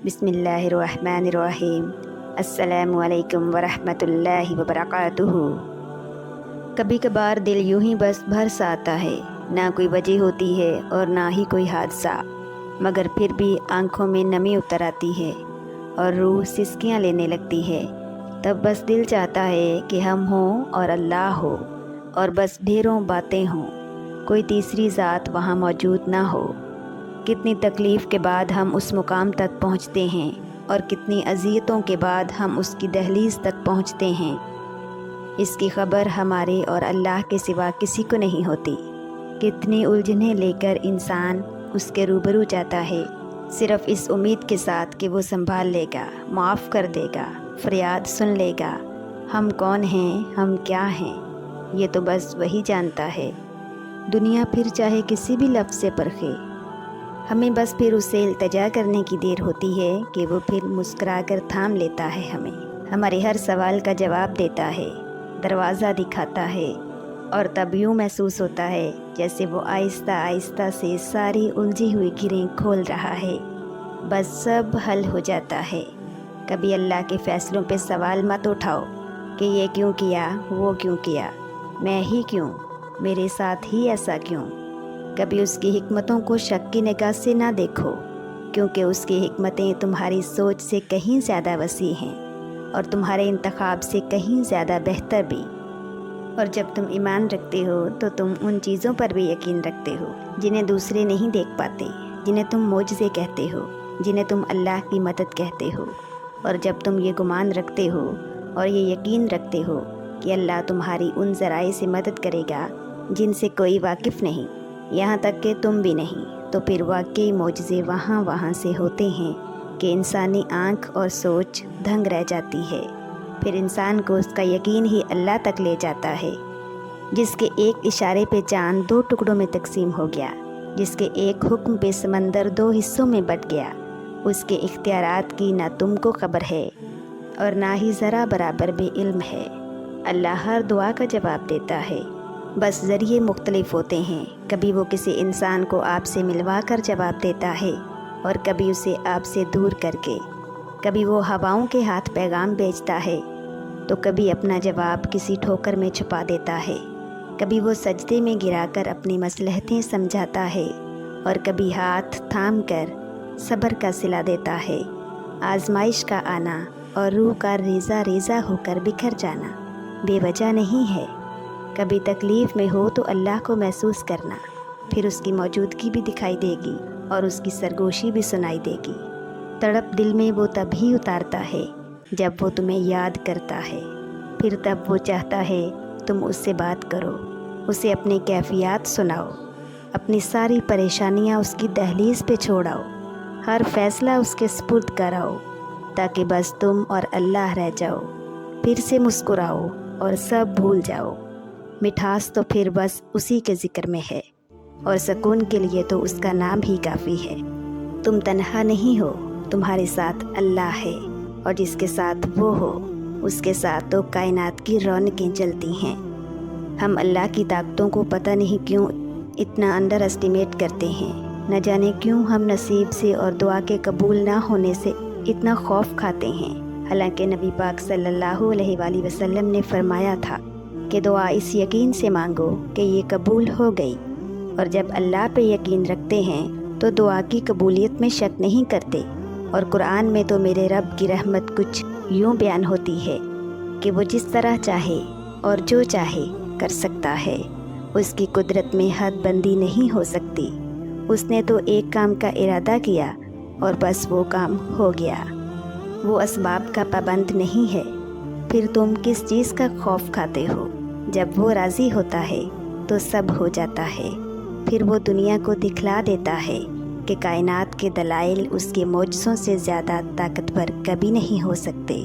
بسم اللہ الرحمن الرحیم۔ السلام علیکم ورحمۃ اللہ وبرکاتہ۔ کبھی کبھار دل یوں ہی بس بھرس آتا ہے، نہ کوئی وجہ ہوتی ہے اور نہ ہی کوئی حادثہ، مگر پھر بھی آنکھوں میں نمی اتر آتی ہے اور روح سسکیاں لینے لگتی ہے۔ تب بس دل چاہتا ہے کہ ہم ہوں اور اللہ ہو، اور بس ڈھیروں باتیں ہوں، کوئی تیسری ذات وہاں موجود نہ ہو۔ کتنی تکلیف کے بعد ہم اس مقام تک پہنچتے ہیں، اور کتنی اذیتوں کے بعد ہم اس کی دہلیز تک پہنچتے ہیں۔ اس کی خبر ہمارے اور اللہ کے سوا کسی کو نہیں ہوتی۔ کتنی الجھنیں لے کر انسان اس کے روبرو جاتا ہے، صرف اس امید کے ساتھ کہ وہ سنبھال لے گا، معاف کر دے گا، فریاد سن لے گا۔ ہم کون ہیں، ہم کیا ہیں، یہ تو بس وہی جانتا ہے۔ دنیا پھر چاہے کسی بھی لفظ سے پرکھے، ہمیں بس پھر اسے التجا کرنے کی دیر ہوتی ہے کہ وہ پھر مسکرا کر تھام لیتا ہے ہمیں، ہمارے ہر سوال کا جواب دیتا ہے، دروازہ دکھاتا ہے، اور تب یوں محسوس ہوتا ہے جیسے وہ آہستہ آہستہ سے ساری الجھی ہوئی گرہیں کھول رہا ہے۔ بس سب حل ہو جاتا ہے۔ کبھی اللہ کے فیصلوں پہ سوال مت اٹھاؤ کہ یہ کیوں کیا، وہ کیوں کیا، میں ہی کیوں، میرے ساتھ ہی ایسا کیوں۔ کبھی اس کی حکمتوں کو شک کی نگاہ سے نہ دیکھو، کیونکہ اس کی حکمتیں تمہاری سوچ سے کہیں زیادہ وسیع ہیں، اور تمہارے انتخاب سے کہیں زیادہ بہتر بھی۔ اور جب تم ایمان رکھتے ہو تو تم ان چیزوں پر بھی یقین رکھتے ہو جنہیں دوسرے نہیں دیکھ پاتے، جنہیں تم معجزے کہتے ہو، جنہیں تم اللہ کی مدد کہتے ہو۔ اور جب تم یہ گمان رکھتے ہو اور یہ یقین رکھتے ہو کہ اللہ تمہاری ان ذرائع سے مدد کرے گا جن سے کوئی واقف نہیں، یہاں تک کہ تم بھی نہیں، تو پھر واقعی معجزے وہاں سے ہوتے ہیں کہ انسانی آنکھ اور سوچ دھنگ رہ جاتی ہے۔ پھر انسان کو اس کا یقین ہی اللہ تک لے جاتا ہے، جس کے ایک اشارے پہ چاند 2 ٹکڑوں میں تقسیم ہو گیا، جس کے ایک حکم پہ سمندر 2 حصوں میں بٹ گیا۔ اس کے اختیارات کی نہ تم کو خبر ہے اور نہ ہی ذرا برابر بھی علم ہے۔ اللہ ہر دعا کا جواب دیتا ہے، بس ذریعے مختلف ہوتے ہیں۔ کبھی وہ کسی انسان کو آپ سے ملوا کر جواب دیتا ہے، اور کبھی اسے آپ سے دور کر کے۔ کبھی وہ ہواؤں کے ہاتھ پیغام بھیجتا ہے، تو کبھی اپنا جواب کسی ٹھوکر میں چھپا دیتا ہے۔ کبھی وہ سجدے میں گرا کر اپنی مصلحتیں سمجھاتا ہے، اور کبھی ہاتھ تھام کر صبر کا صلہ دیتا ہے۔ آزمائش کا آنا اور روح کا ریزہ ریزہ ہو کر بکھر جانا بے وجہ نہیں ہے۔ کبھی تکلیف میں ہو تو اللہ کو محسوس کرنا، پھر اس کی موجودگی بھی دکھائی دے گی اور اس کی سرگوشی بھی سنائی دے گی۔ تڑپ دل میں وہ تب ہی اتارتا ہے جب وہ تمہیں یاد کرتا ہے، پھر تب وہ چاہتا ہے تم اس سے بات کرو، اسے اپنی کیفیات سناؤ، اپنی ساری پریشانیاں اس کی دہلیز پہ چھوڑاؤ، ہر فیصلہ اس کے سپرد کراؤ، تاکہ بس تم اور اللہ رہ جاؤ۔ پھر سے مسکراؤ اور سب بھول جاؤ۔ مٹھاس تو پھر بس اسی کے ذکر میں ہے، اور سکون کے لیے تو اس کا نام ہی کافی ہے۔ تم تنہا نہیں ہو، تمہارے ساتھ اللہ ہے، اور جس کے ساتھ وہ ہو اس کے ساتھ تو کائنات کی رونقیں چلتی ہیں۔ ہم اللہ کی طاقتوں کو پتہ نہیں کیوں اتنا انڈر اسٹیمیٹ کرتے ہیں، نہ جانے کیوں ہم نصیب سے اور دعا کے قبول نہ ہونے سے اتنا خوف کھاتے ہیں۔ حالانکہ نبی پاک صلی اللہ علیہ وآلہ وسلم نے فرمایا تھا کہ دعا اس یقین سے مانگو کہ یہ قبول ہو گئی، اور جب اللہ پہ یقین رکھتے ہیں تو دعا کی قبولیت میں شک نہیں کرتے۔ اور قرآن میں تو میرے رب کی رحمت کچھ یوں بیان ہوتی ہے کہ وہ جس طرح چاہے اور جو چاہے کر سکتا ہے، اس کی قدرت میں حد بندی نہیں ہو سکتی۔ اس نے تو ایک کام کا ارادہ کیا اور بس وہ کام ہو گیا۔ وہ اسباب کا پابند نہیں ہے، پھر تم کس چیز کا خوف کھاتے ہو؟ جب وہ راضی ہوتا ہے تو سب ہو جاتا ہے۔ پھر وہ دنیا کو دکھلا دیتا ہے کہ کائنات کے دلائل اس کے معجزوں سے زیادہ طاقتور کبھی نہیں ہو سکتے۔